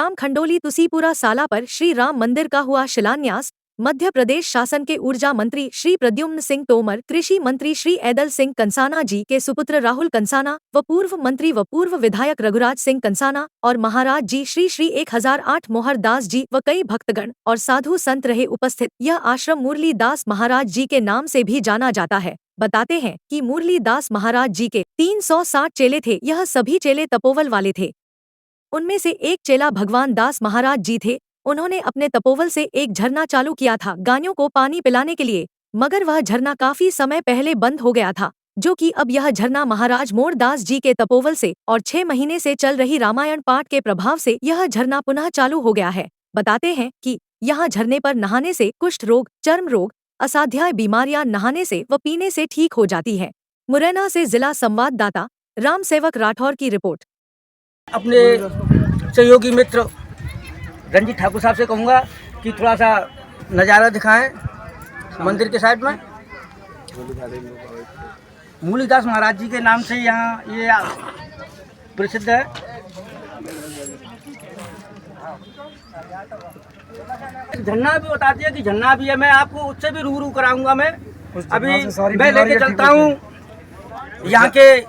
ग्राम खंडोली तुसीपुरा साला पर श्री राम मंदिर का हुआ शिलान्यास। मध्य प्रदेश शासन के ऊर्जा मंत्री श्री प्रद्युम्न सिंह तोमर, कृषि मंत्री श्री ऐदल सिंह कंसाना जी के सुपुत्र राहुल कंसाना व पूर्व मंत्री व पूर्व विधायक रघुराज सिंह कंसाना और महाराज जी श्री श्री 1008 मोहर दास जी व कई भक्तगण और साधु संत रहे उपस्थित। यह आश्रम मुरली दास महाराज जी के नाम से भी जाना जाता है। बताते हैं कि मुरली दास महाराज जी के 360 चेले थे। यह सभी चेले तपोवन वाले थे। उनमें से एक चेला भगवान दास महाराज जी थे। उन्होंने अपने तपोवन से एक झरना चालू किया था गायों को पानी पिलाने के लिए, मगर वह झरना काफी समय पहले बंद हो गया था, जो कि अब यह झरना महाराज मोरदास जी के तपोवन से और 6 महीने से चल रही रामायण पाठ के प्रभाव से यह झरना पुनः चालू हो गया है। बताते हैं कि यहाँ झरने पर नहाने से कुष्ठ रोग, चर्म रोग, असाध्याय बीमारियां नहाने से व पीने से ठीक हो जाती है। मुरैना से जिला संवाददाता राम सेवक राठौर की रिपोर्ट। अपने सहयोगी मित्र रंजीत ठाकुर साहब से कहूँगा कि थोड़ा सा नज़ारा दिखाएं मंदिर के साइड में। मुरलीदास महाराज जी के नाम से यहाँ ये प्रसिद्ध है। झरना भी बताती है कि झरना भी है। मैं आपको उससे भी रूबरू कराऊंगा। मैं अभी मैं लेके चलता हूँ। यहाँ के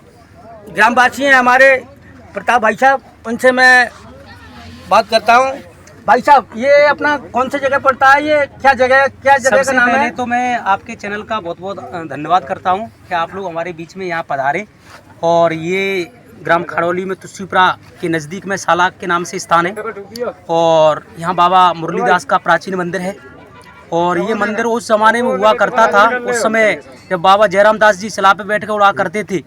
ग्रामवासी हैं हमारे प्रताप भाई साहब, उनसे मैं बात करता हूँ। भाई साहब, ये अपना कौन सी जगह पड़ता है? ये क्या जगह का नाम है? तो मैं आपके चैनल का बहुत बहुत धन्यवाद करता हूँ कि आप लोग हमारे बीच में यहाँ पधारे। और ये ग्राम खड़ौली में तुसीपुरा के नज़दीक में साला के नाम से स्थान है। और यहाँ बाबा मुरलीदास का प्राचीन मंदिर है। और ये मंदिर उस ज़माने में हुआ करता था, उस समय जब बाबा जयराम दास जी सिला पे बैठ कर उड़ा करते थे।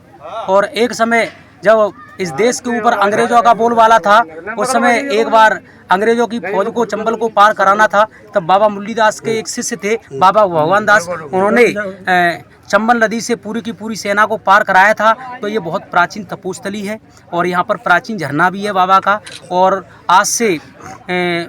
और एक समय जब इस देश के ऊपर अंग्रेजों का बोलबाला था, उस समय एक बार अंग्रेजों की फौज को चंबल को पार कराना था, तब बाबा मुरलीदास के एक शिष्य थे बाबा भगवान दास, उन्होंने चंबल नदी से पूरी की पूरी सेना को पार कराया था। तो ये बहुत प्राचीन तपोस्थली है और यहाँ पर प्राचीन झरना भी है बाबा का। और आज से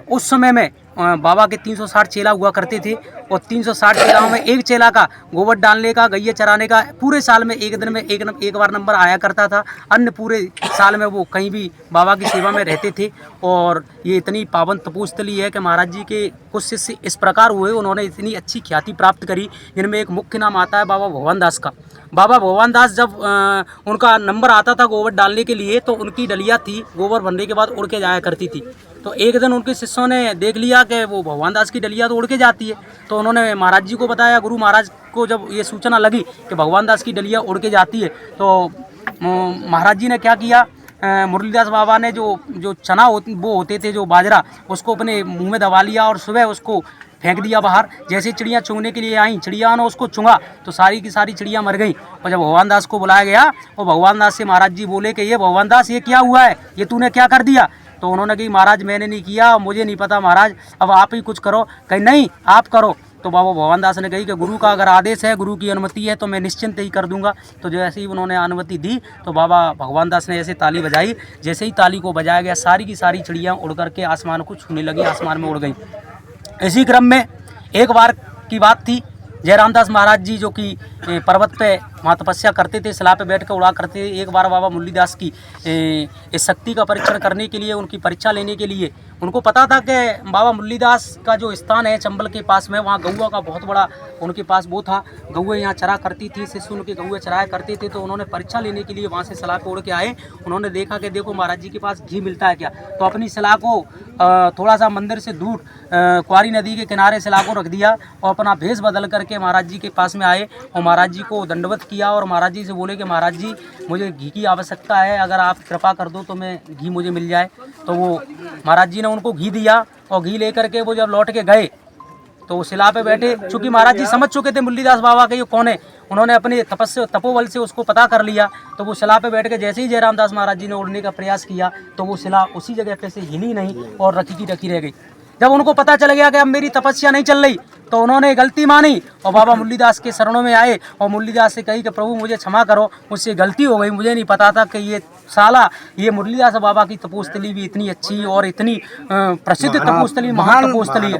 उस समय में बाबा के 360 चेला हुआ करते थे और 360 चेलाओं में एक चेला का गोबर डालने का, गैया चराने का पूरे साल में एक दिन में एक बार नंबर आया करता था। अन्य पूरे साल में वो कहीं भी बाबा की सेवा में रहते थे। और ये इतनी पावन तपोस्थली है कि महाराज जी के कुछ शिष्य इस प्रकार हुए, उन्होंने इतनी अच्छी ख्याति प्राप्त करी, जिनमें एक मुख्य नाम आता है बाबा भगवान दास का। बाबा भगवान दास जब उनका नंबर आता था गोबर डालने के लिए, तो उनकी डलिया थी गोबर भरने के बाद उड़ के जाया करती थी। तो एक दिन उनके शिष्यों ने देख लिया कि वो भगवान दास की डलिया तो उड़ के जाती है। तो उन्होंने महाराज जी को बताया। गुरु महाराज को जब ये सूचना लगी कि भगवान दास की डलिया उड़ के जाती है, तो महाराज जी ने क्या किया, मुरलीदास बाबा ने जो चना वो होते थे, जो बाजरा, उसको अपने मुंह में दबा लिया और सुबह उसको फेंक दिया बाहर। जैसे चिड़ियाँ चुगने के लिए आई, चिड़िया ने उसको चुंगा तो सारी की सारी चिड़िया मर गई। और जब भगवान दास को बुलाया गया, और भगवान दास से महाराज जी बोले कि ये भगवान दास, ये क्या हुआ है, ये तूने क्या कर दिया? तो उन्होंने कही महाराज मैंने नहीं किया, मुझे नहीं पता महाराज, अब आप ही कुछ करो। कहीं नहीं, आप करो। तो बाबा भगवान दास ने कही कि गुरु का अगर आदेश है, गुरु की अनुमति है, तो मैं निश्चिंत ही कर दूंगा। तो जैसे ही उन्होंने अनुमति दी, तो बाबा भगवान दास ने ऐसे ताली बजाई। जैसे ही ताली को बजाया गया, सारी की सारी चिड़ियाँ उड़ करके आसमान को छूने लगी, आसमान में उड़ गई। इसी क्रम में एक बार की बात थी, जयराम दास महाराज जी जो कि पर्वत पे वहाँ तपस्या करते थे, सिला पे बैठ कर उड़ा करते थे। एक बार बाबा मुरलीदास की इस शक्ति का परीक्षण करने के लिए, उनकी परीक्षा लेने के लिए, उनको पता था कि बाबा मुरलीदास का जो स्थान है चंबल के पास में, वहाँ गौआ का बहुत बड़ा उनके पास वो था। गौए यहाँ चरा करती थी, शिष्य उनके गौए चराया करते थे। तो उन्होंने परीक्षा लेने के लिए वहाँ से सलाह पे उड़ के आए। उन्होंने देखा कि देखो महाराज जी के पास घी मिलता है क्या। तो अपनी सलाह को थोड़ा सा मंदिर से दूर क्वारी नदी के किनारे सलाह को रख दिया और अपना भेष बदल करके महाराज जी के पास में आए और महाराज जी को दंडवत किया। और महाराज जी से बोले कि महाराज जी मुझे घी की आवश्यकता है, अगर आप कृपा कर दो तो मैं घी मुझे मिल जाए। तो वो महाराज जी ने उनको घी दिया और घी लेकर के वो जब लौट के गए, तो वो शिला पे बैठे। चूँकि महाराज जी समझ चुके थे मुरलीदास बाबा के ये कौन है, उन्होंने अपने तपोबल से उसको पता कर लिया। तो वो शिला पे बैठ के जैसे ही जयराम दास महाराज जी ने उड़ने का प्रयास किया, तो वो शिला उसी जगह पे से हिली नहीं और रखी की रखी रह गई। जब उनको पता चल गया कि अब मेरी तपस्या नहीं चल रही, तो उन्होंने गलती मानी और बाबा मुरलीदास के शरणों में आए और मुरलीदास से कही कि प्रभु मुझे क्षमा करो, मुझसे गलती हो गई, मुझे नहीं पता था कि ये साला ये मुरलीदास बाबा की तपोस्थली भी इतनी अच्छी और इतनी प्रसिद्ध तपोस्थली, महान तपोस्थली है।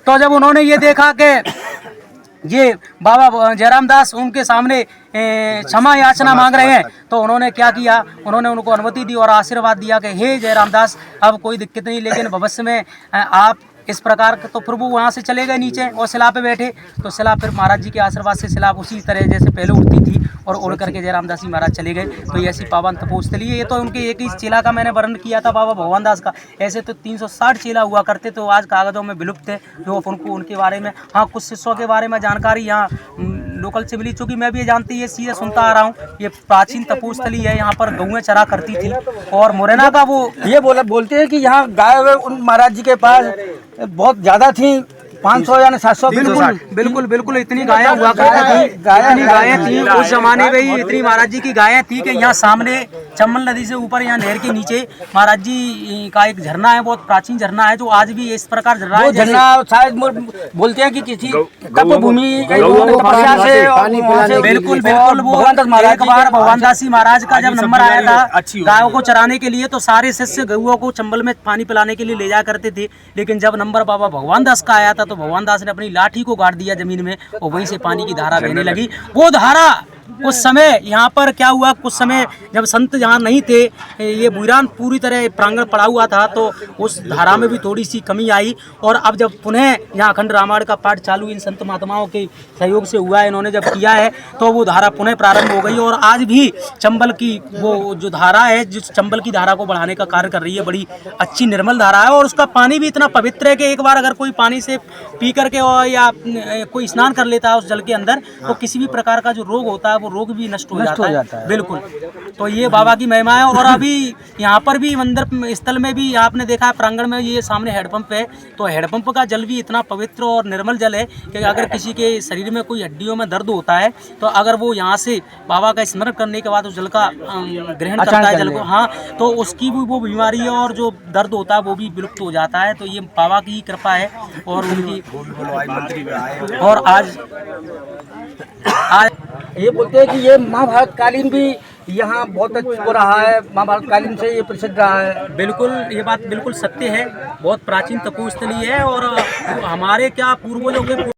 तो जब उन्होंने ये देखा कि ये बाबा जयराम दास उनके सामने क्षमा याचना मांग रहे हैं, तो उन्होंने क्या किया, उन्होंने उनको अनुमति दी और आशीर्वाद दिया कि हे जयराम दास अब कोई दिक्कत नहीं, लेकिन भविष्य में आप इस प्रकार का, तो फिर वो वहाँ से चले गए नीचे और शिला पे बैठे, तो शिला फिर महाराज जी के आशीर्वाद से शिला उसी तरह जैसे पहले उड़ती थी और उड़ करके जयराम दास जी महाराज चले गए। तो ये ऐसी पावन तपोस्थली है। ये तो उनके एक ही चेला का मैंने वर्णन किया था बाबा भगवान दास का, ऐसे तो 360 चेला हुआ करते, तो आज कागजों में विलुप्त है जो उनको उनके बारे में, हाँ कुछ शिष्यों के बारे में जानकारी यहाँ लोकल से मिली, चूँकि मैं भी जानती है सीधे सुनता आ रहा हूँ। ये प्राचीन तपोस्थली है, यहाँ पर गौएं चरा करती थी और मुरैना का वो ये बोलते हैं कि यहाँ गाय उन महाराज जी के पास बहुत ज्यादा थी, 500 या 700। बिल्कुल इतनी गायें हुआ करती थी, इतनी गायें थी उस जमाने में ही, इतनी महाराज जी की गायें थी कि यहाँ सामने चंबल नदी से ऊपर यहाँ नहर के नीचे महाराज जी का एक झरना है, बहुत प्राचीन झरना है जो आज भी इस प्रकार झरना है। झरना शायद बोलते हैं कि किसी तपभूमि बिल्कुल वो एक बार भगवान दास जी महाराज का जब नंबर आया था गायों को चराने के लिए, तो सारे शिष्य गौओं को चंबल में पानी पिलाने के लिए ले जा करते थे, लेकिन जब नंबर बाबा भगवान दास का आया था तो भगवान दास ने अपनी लाठी को गाड़ दिया जमीन में और वहीं से पानी की धारा बहने लगी। वो धारा कुछ समय यहाँ पर क्या हुआ, कुछ समय जब संत यहाँ नहीं थे, ये वीरान पूरी तरह प्रांगण पड़ा हुआ था, तो उस धारा में भी थोड़ी सी कमी आई। और अब जब पुनः यहाँ अखंड रामायण का पाठ चालू इन संत महात्माओं के सहयोग से हुआ है, इन्होंने जब किया है तो वो धारा पुनः प्रारंभ हो गई और आज भी चंबल की वो जो धारा है, जिस चंबल की धारा को बढ़ाने का कार्य कर रही है, बड़ी अच्छी निर्मल धारा है और उसका पानी भी इतना पवित्र है कि एक बार अगर कोई पानी से पी करके और या कोई स्नान कर लेता है उस जल के अंदर, तो किसी भी प्रकार का जो रोग होता है वो रोग भी नष्ट हो जाता है। बिल्कुल, तो ये बाबा की महिमा है। और अभी यहाँ पर भी मंदिर स्थल में भी आपने देखा है प्रांगण में ये सामने हेडपंप है, तो हेडपंप का जल भी इतना पवित्र और निर्मल जल है कि अगर किसी के शरीर में कोई हड्डियों में दर्द होता है तो अगर वो यहाँ से बाबा का स्मरण करने के बाद उस जल का ग्रहण करता है जल को, हाँ, तो उसकी भी वो बीमारी है और जो दर्द होता है वो भी विलुप्त हो जाता है। तो ये बाबा की कृपा है और उनकी। और आज ये बोलते हैं कि ये महाभारत कालीन भी यहाँ बहुत अच्छा हो रहा है, महाभारत कालीन से ये प्रसिद्ध रहा है। बिल्कुल, ये बात बिल्कुल सत्य है, बहुत प्राचीन तपोस्थली है और हमारे क्या पूर्वजों के